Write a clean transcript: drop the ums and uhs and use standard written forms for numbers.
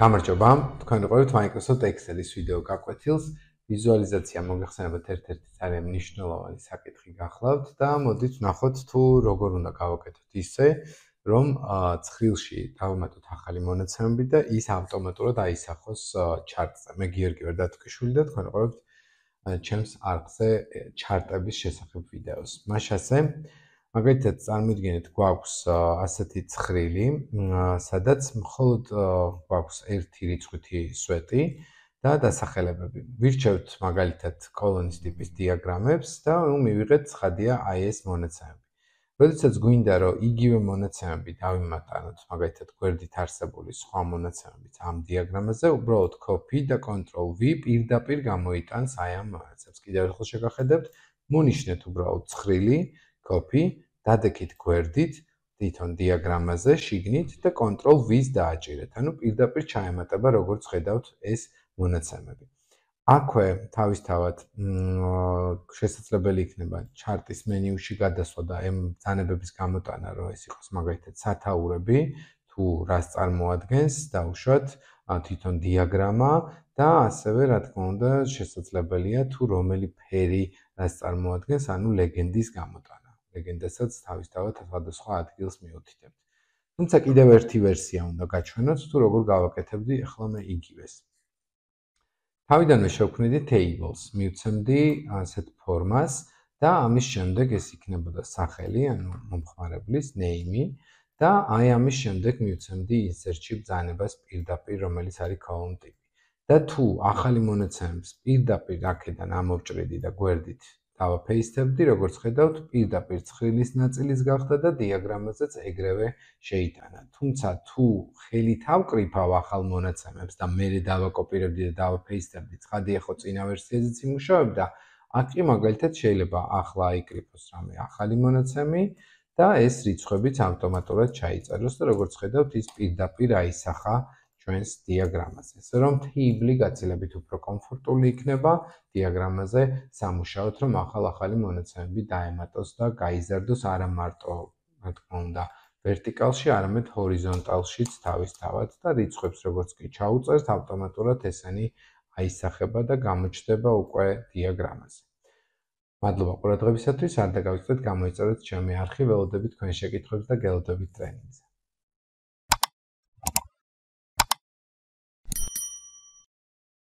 გამარჯობა, თქვენ ვიყავით Microsoft Excel-ის ვიდეო გაკვეთილს. ვიზუალიზაცია მოგეხსენებათ ერთ-ერთი ძალიან მნიშვნელოვანი საკითხი გახლავთ და მოდით ვნახოთ თუ როგორ უნდა გავაკეთოთ ისე, რომ ცხრილში დავუმატოთ ახალი მონაცემები და ის ავტომატურად აისახოს ჩარტზე. მე გიორგი ვერდათუქიშვილი და თქვენ ვიყავით ჩემს არხზე ჩარტების შესახებ ვიდეოს. მაშასე მაგალითად წარმოვიდგინეთ გვაქვს ასეთი ცხრილი, სადაც მხოლოდ გვაქვს ერთი რიცხვითი სვეტი და დასახელებები. ვირჩევთ მაგალითად კოლონის ტიპის დიაგრამებს და მივიღეთ ცხადია აი ეს მონაცემები. როდესაც გვინდა რომ იგივე მონაცემები დავიმატანოთ მაგალითად გვერდით არსებული სხვა მონაცემებით ამ დიაგრამაზე, უბრალოდ copy და control V პირდაპირ გამოიტანს აი ამ მონაცემებს. კიდევ ერთხელ შეგახედებთ, მონიშნეთ უბრალოდ ცხრილი, copy, დადექით გვერდით, თვითონ დიაგრამაზე, შიგნით და control V-ს დააჭირეთ. ანუ პირდაპირ ჩაემატება როგორც ხედავთ ეს მონაცემები. აქვე თავისთავად შესაძლებელი იქნება ჩარტის მენიუში გადასვლა და ამ ბრძანებების გამოტანა, რომ ეს იყოს მაგალითად სათაურები, თუ რას წარმოადგენს, დავუშვათ თვითონ დიაგრამა და ასევე რა თქმა უნდა შესაძლებელია თუ რომელი ფერი რას წარმოადგენს, ანუ ლეგენდის გამოტანა. ლეგენდასაც თავისთავად სხვადასხვა ადგილს მიუთითებთ. თუმცა კიდევ ერთი ვერსია უნდა გაჩვენოთ, თუ როგორ გავაკეთებდი ახლა მე იგივეს. თავიდანვე შევქმნიდი tables, მივცემდი ასეთ ფორმას და ამის შემდეგ ეს იქნებოდა სახელი, ანუ მომხმარებლის name და აი ამის შემდეგ მივცემდი insert-ში ბრძანებას პირდაპირ, რომელიც არის column ტიპი. და თუ ახალი მონაცემებს პირდაპირ აქედან ამოვჭრიდი და გვერდით დავაფეისტებდი, როგორც ხედავთ, პირდაპირ ცხრილის ნაწილის გახდა და დიაგრამაზეც ეგრევე შეიტანა. თუმცა თუ ხელით ავკრიფავ ახალ მონაცემებს და მერე დავაკოპირებდი და დავაფეისტებდი, ცხადია ხო წინა ვერსიაზეც იმუშავებდა, აქ კი მაგალითად შეიძლება ახლა აიკრიფოს რამე ახალი მონაცემი და ეს რიცხვებიც ავტომატურად ჩაიწეროს და როგორც ხედავთ, ის პირდაპირ აისახა ჩვენს დიაგრამაზე. ესე რომ თეიბლი გაცილებით უფრო კომფორტული იქნება დიაგრამაზე სამუშაოდ, რომ ახალი მონაცემები დაემატოს და გაიზარდოს არა მარტო, რა თქმა უნდა, ვერტიკალში, არამედ ჰორიზონტალშიც თავისთავად და რიცხვებს როგორც კი ჩაუწერთ, ავტომატურად ესენი აისახება და გამოჩნდება უკვე დიაგრამაზე. მადლობა ყურადღებისათვის, არ დაგავიწყდეთ, გამოიწერეთ ჩემი არხი, ველოდებით თქვენ შეკითხვებს და გელოდებით ტრენინგზე.